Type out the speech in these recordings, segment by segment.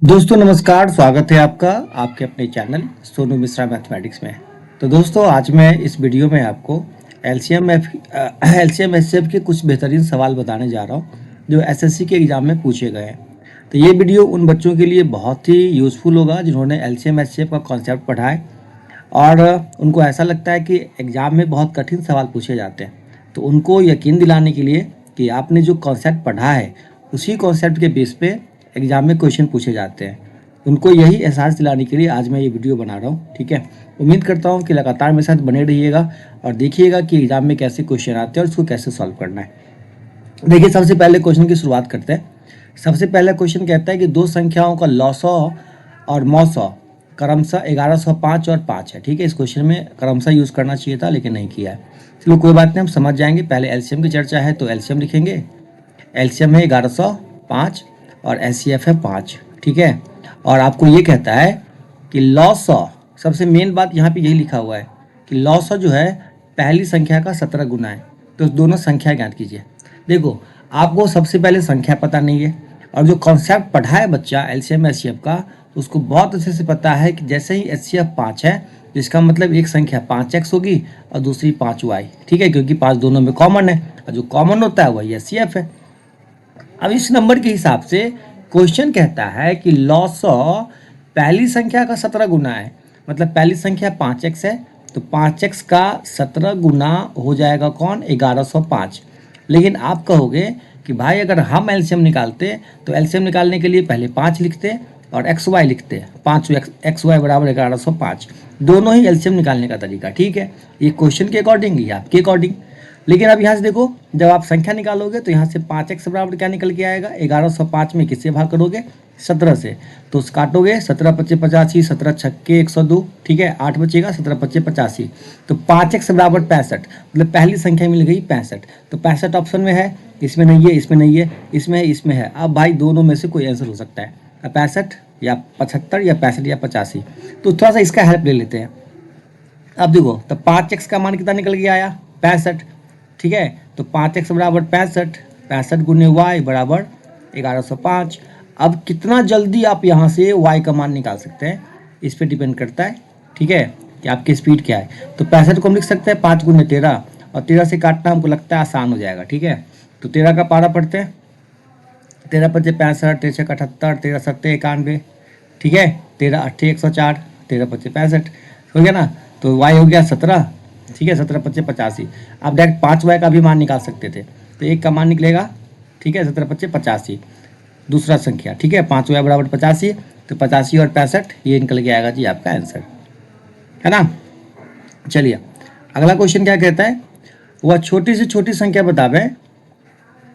दोस्तों नमस्कार, स्वागत है आपका आपके अपने चैनल सोनू मिश्रा मैथमेटिक्स में। तो दोस्तों आज मैं इस वीडियो में आपको एलसीएम एचसीएफ के कुछ बेहतरीन सवाल बताने जा रहा हूं जो एसएससी के एग्ज़ाम में पूछे गए हैं। तो ये वीडियो उन बच्चों के लिए बहुत ही यूज़फुल होगा जिन्होंने एलसीएम एचसीएफ का कॉन्सेप्ट पढ़ा है और उनको ऐसा लगता है कि एग्ज़ाम में बहुत कठिन सवाल पूछे जाते हैं। तो उनको यकीन दिलाने के लिए कि आपने जो कॉन्सेप्ट पढ़ा है उसी कॉन्सेप्ट के बेस पे एग्ज़ाम में क्वेश्चन पूछे जाते हैं, उनको यही एहसास दिलाने के लिए आज मैं ये वीडियो बना रहा हूँ। ठीक है, उम्मीद करता हूँ कि लगातार मेरे साथ बने रहिएगा और देखिएगा कि एग्ज़ाम में कैसे क्वेश्चन आते हैं और इसको कैसे सॉल्व करना है। देखिए, सबसे पहले क्वेश्चन की शुरुआत करते हैं। सबसे पहला क्वेश्चन कहता है कि दो संख्याओं का लॉसौ और मौसौ क्रमशः 1105 और 5 है। ठीक है, इस क्वेश्चन में क्रमशः यूज़ करना चाहिए था लेकिन नहीं किया है। चलो कोई बात नहीं, हम समझ जाएंगे। पहले एलसीएम की चर्चा है तो एलसीएम लिखेंगे। एलसीएम है 1105 और एचसीएफ है 5। ठीक है, और आपको ये कहता है कि लॉसौ, सबसे मेन बात यहाँ पे यही लिखा हुआ है कि लॉसौ जो है पहली संख्या का 17 गुना है। तो दोनों संख्या ज्ञात कीजिए। देखो, आपको सबसे पहले संख्या पता नहीं है और जो कॉन्सेप्ट पढ़ा है बच्चा एलसीएम एचसीएफ का उसको बहुत अच्छे से पता है कि जैसे ही एचसीएफ 5 है तो इसका मतलब एक संख्या 5x होगी और दूसरी 5y। ठीक है, क्योंकि 5 दोनों में कॉमन है और जो कॉमन होता है वही एचसीएफ है। अब इस नंबर के हिसाब से क्वेश्चन कहता है कि लॉसौ पहली संख्या का 17 गुना है, मतलब पहली संख्या 5x है तो 5x का 17 गुना हो जाएगा कौन, 1105। लेकिन आप कहोगे कि भाई अगर हम एलसीएम निकालते तो एलसीएम निकालने के लिए पहले 5 लिखते और XY लिखते, 5 XY बराबर 1105। दोनों ही एलसीएम निकालने का तरीका ठीक है, ये क्वेश्चन के अकॉर्डिंग या आपके अकॉर्डिंग। लेकिन अब यहाँ से देखो, जब आप संख्या निकालोगे तो यहाँ से 5x बराबर क्या निकल के आएगा, 1105 में किससे भाग करोगे, 17 से। तो काटोगे, 17 पच्चे 85, 17 छक्के 102। ठीक है, 8 बचेगा, 17 पच्चे 85। तो 5x बराबर 65, मतलब पहली संख्या मिल गई 65। तो 65 ऑप्शन में है, इसमें नहीं है, इसमें नहीं है, इसमें है, इसमें है। अब भाई दोनों में से कोई आंसर हो सकता है, 65 या 75 या 65 या 85। तो थोड़ा सा इसका हेल्प ले लेते हैं। अब देखो, तो 5x का मान कितना निकल के आया, 65। ठीक है, तो 5x बराबर 65, 65 गुने y बराबर 1105। अब कितना जल्दी आप यहाँ से y का मान निकाल सकते हैं इस पे डिपेंड करता है। ठीक है, कि आपकी स्पीड क्या है। तो 65 को हम लिख सकते हैं 5 गुने 13 और 13 से काटना हमको लगता है आसान हो जाएगा। ठीक है, तो 13 का पारा पढ़ते हैं, 13 पच्चे 65, 13 छक्के 78, 13 सत्ते 91। ठीक है, 13 अट्ठे 104, 13 पच्चे 65 हो गया ना। तो y हो गया 17। ठीक है, 17 पच्चे 85। आप डायरेक्ट 5y का भी मान निकाल सकते थे, तो एक का मान निकलेगा। ठीक है, 17 पच्चे 85 दूसरा संख्या। ठीक है, 5y बराबर 85, तो 85 और 65 ये निकल के आएगा जी आपका आंसर, है ना। चलिए अगला क्वेश्चन क्या कहता है, वह छोटी से छोटी संख्या बतावे,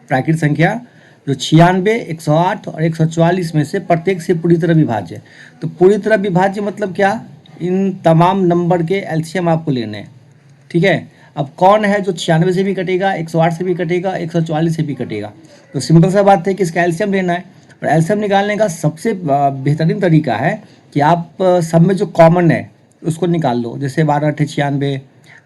प्राकृत संख्या जो 96, 108 और 144 में से प्रत्येक से पूरी तरह विभाज्य है। तो पूरी तरह विभाज्य मतलब क्या, इन तमाम नंबर के एलसीएम आपको लेने हैं। ठीक है, अब कौन है जो 96 से भी कटेगा, 108 से भी कटेगा, 144 से भी कटेगा। तो सिंपल सा बात है कि इसका एलसीएम लेना है। और एलसीएम निकालने का सबसे बेहतरीन तरीका है कि आप सब में जो कॉमन है उसको निकाल लो। जैसे 12 अट्ठे 96,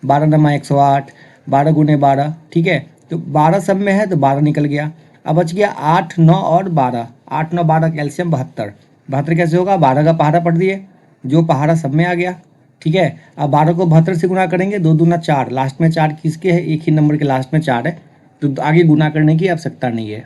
12 नमा 108, 12 गुने 12। ठीक है, तो 12 सब में है तो 12 निकल गया। अब बच गया 8, 9 और 12। 8, 9, 12 का एलसीएम 72। 72 कैसे होगा, 12 का पहाड़ा पढ़ दिए, जो पहाड़ा सब में आ गया। ठीक है, अब 12 को 72 से गुना करेंगे, 2 दूना 4, लास्ट में 4 किसके है, एक ही नंबर के लास्ट में 4 है, तो आगे गुना करने की आवश्यकता नहीं है।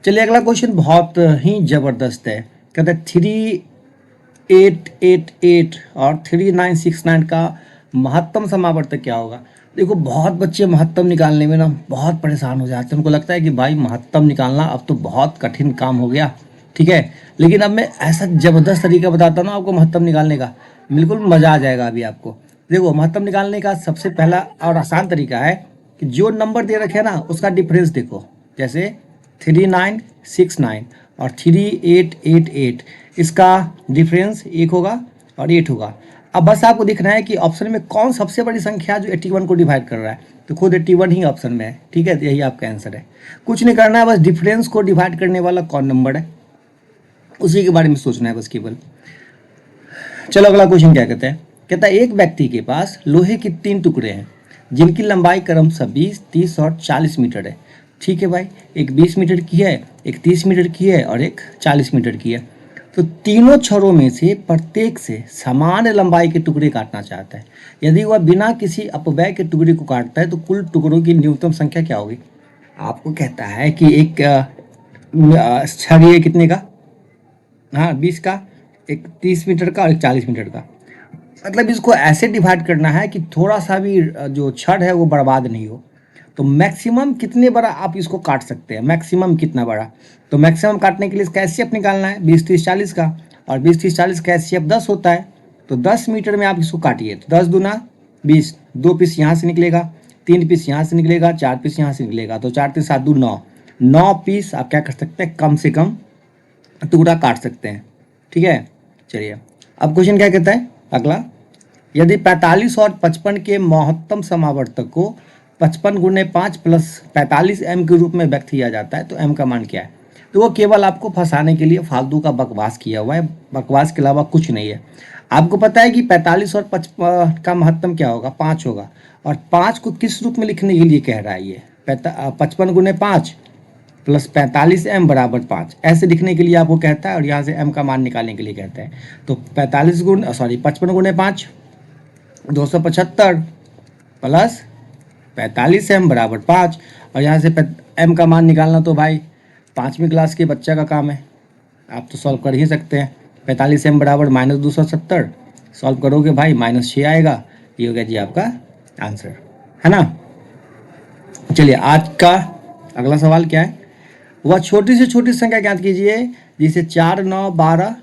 चलिए अगला क्वेश्चन बहुत ही जबरदस्त है। कहते हैं 3888 और 3969 का महत्तम समावर्तक क्या होगा। देखो, बहुत बच्चे महत्तम निकालने में ना बहुत परेशान हो जाते हैं, उनको लगता है कि भाई महत्तम निकालना अब तो बहुत कठिन काम हो गया। ठीक है, लेकिन अब मैं ऐसा ज़बरदस्त तरीका बताता हूँ ना आपको महत्तम निकालने का, बिल्कुल मज़ा आ जाएगा अभी आपको। देखो, महत्तम निकालने का सबसे पहला और आसान तरीका है कि जो नंबर दे रखे हैं ना उसका डिफरेंस देखो। जैसे 3969 और 3888, इसका डिफरेंस 1 होगा और 8 होगा। अब बस आपको दिखना है कि ऑप्शन में कौन सबसे बड़ी संख्या जो 81 को डिवाइड कर रहा है, तो खुद 81 ही ऑप्शन में है। ठीक है, यही आपका आंसर है। कुछ नहीं करना है, बस डिफरेंस को डिवाइड करने वाला कौन नंबर है उसी के बारे में सोचना है बस केवल। चलो अगला क्वेश्चन क्या कहते हैं, कहता है एक व्यक्ति के पास लोहे के 3 टुकड़े हैं जिनकी लंबाई क्रमशः 20, 30 और 40 मीटर है। ठीक है भाई, एक 20 मीटर की है, एक 30 मीटर की है और एक 40 मीटर की है। तो तीनों छड़ों में से प्रत्येक से समान लंबाई के टुकड़े काटना चाहता है। यदि वह बिना किसी अपव्यय के टुकड़े को काटता है तो कुल टुकड़ों की न्यूनतम संख्या क्या होगी? आपको कहता है कि एक छड़ ये कितने का, हाँ 20 का, एक 30 मीटर का और एक 40 मीटर का। मतलब इसको ऐसे डिवाइड करना है कि थोड़ा सा भी जो छड़ है वो बर्बाद नहीं हो। तो मैक्सिमम कितने बड़ा आप इसको काट सकते हैं, मैक्सिमम कितना बड़ा? तो मैक्सिमम काटने के लिए इसका एचसीएफ निकालना है 20 30 40 का, और 20 30 40 का एचसीएफ 10 होता है। तो 10 मीटर में आप इसको काटिए, तो 10 दूना 20, 2 पीस यहाँ से निकलेगा, 3 पीस यहाँ से निकलेगा, 4 पीस यहाँ से निकलेगा, तो 4 3 7 2 9, 9 पीस आप क्या कर सकते हैं, कम से कम टुकड़ा काट सकते हैं। ठीक है, चलिए अब क्वेश्चन क्या कहता है अगला, यदि 45 और 55 के महत्तम समावर्तक को 55 गुणे 5 प्लस 45 एम के रूप में व्यक्त किया जाता है तो एम का मान क्या है? तो वो केवल आपको फंसाने के लिए फालतू का बकवास किया हुआ है, बकवास के अलावा कुछ नहीं है। आपको पता है कि 45 और 55 का महत्तम क्या होगा, 5 होगा, और 5 को किस रूप में लिखने के लिए कह रहा है ये, 55 गुणे 5 प्लस 45 एम बराबर 5, ऐसे लिखने के लिए आपको कहता है, और यहाँ से एम का मान निकालने के लिए कहता है। तो 55 गुणे 5 275 प्लस 45 एम बराबर 5, और यहाँ से एम का मान निकालना तो भाई 5वीं क्लास के बच्चा का काम है, आप तो सॉल्व कर ही सकते हैं। 45 एम बराबर -270, सॉल्व करोगे भाई -6 आएगा, ये हो गया जी आपका आंसर, है ना। चलिए आज का अगला सवाल क्या है, वह छोटी से छोटी संख्या ज्ञात कीजिए जिसे 4 9 12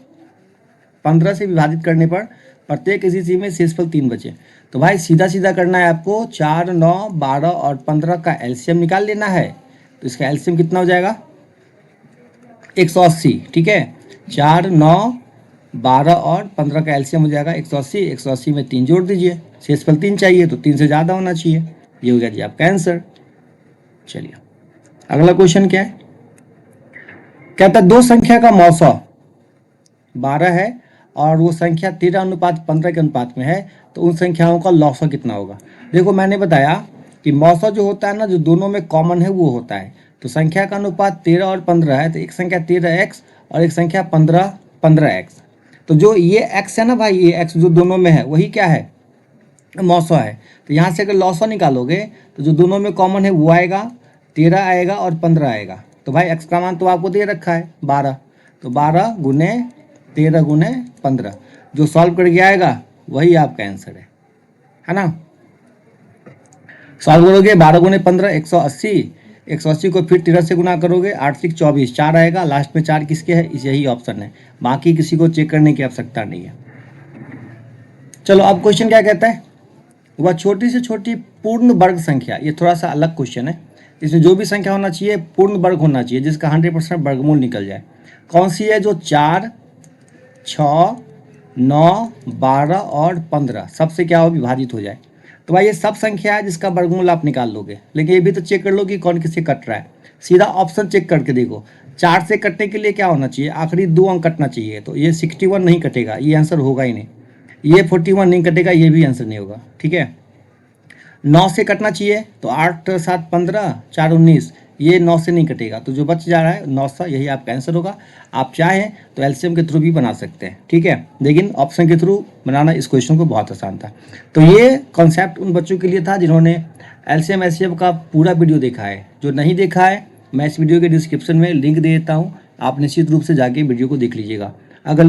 15 से विभाजित करने पर प्रत्येक स्थिति में शेषफल 3 बचे। तो भाई सीधा सीधा करना है आपको, 4 9 12 और 15 का एलसीएम निकाल लेना है। तो इसका एलसीएम कितना हो जाएगा, 180। ठीक है, 4 9 12 और 15 का एलसीएम हो जाएगा 180, 180 में 3 जोड़ दीजिए, शेषफल 3 चाहिए तो 3 से ज़्यादा होना चाहिए, ये हो गया जी आपका आंसर। चलिए अगला क्वेश्चन क्या है, कहता है दो संख्या का मौसा 12 है और वो संख्या 13:15 के अनुपात में है, तो उन संख्याओं का लौसा कितना होगा? देखो मैंने बताया कि मौसा जो होता है ना, जो दोनों में कॉमन है वो होता है। तो संख्या का अनुपात 13 और 15 है, तो एक संख्या 13x और एक संख्या 15x। तो जो ये x है ना भाई, ये x जो दोनों में है वही क्या है, मौसा है। तो यहाँ से अगर लौसा निकालोगे तो जो दोनों में कॉमन है वो आएगा, 13 आएगा और 15 आएगा। तो भाई x का मान तो आपको दे रखा है 12, तो 12 गुने 13 गुने 15, जो सॉल्व करके आएगा वही आपका आंसर है ना। सॉल्व करोगे 12 गुने 15 180, 180 को फिर 13 से गुना करोगे 8 6 24, 4 आएगा, लास्ट में 4 किसके है, यही ऑप्शन है, बाकी किसी को चेक करने की आवश्यकता नहीं है। चलो अब क्वेश्चन क्या कहता है, वह छोटी से छोटी पूर्ण वर्ग संख्या, ये थोड़ा सा अलग क्वेश्चन है, इसमें जो भी संख्या होना चाहिए पूर्ण वर्ग होना चाहिए जिसका 100% वर्गमूल निकल जाए। कौन सी है, जो 4 6 9 12 और 15 सबसे क्या हो, विभाजित हो जाए। तो भाई ये सब संख्या है जिसका वर्गमूल आप निकाल लोगे, लेकिन ये भी तो चेक कर लो कि कौन किससे कट रहा है। सीधा ऑप्शन चेक करके देखो, 4 से कटने के लिए क्या होना चाहिए, आखिरी 2 अंक कटना चाहिए, तो ये 61 नहीं कटेगा, ये आंसर होगा ही नहीं। ये 41 नहीं कटेगा, ये भी आंसर नहीं होगा। ठीक है, 9 से कटना चाहिए, तो 8 7 15 4 19, ये 9 से नहीं कटेगा, तो जो बच जा रहा है 900, यही आपका आंसर होगा। आप चाहें तो एलसीएम के थ्रू भी बना सकते हैं, ठीक है, लेकिन ऑप्शन के थ्रू बनाना इस क्वेश्चन को बहुत आसान था। तो ये कॉन्सेप्ट उन बच्चों के लिए था जिन्होंने एलसीएम एचसीएफ का पूरा वीडियो देखा है। जो नहीं देखा है, मैं इस वीडियो के डिस्क्रिप्शन में लिंक दे देता हूँ, आप निश्चित रूप से जाके वीडियो को देख लीजिएगा। अगर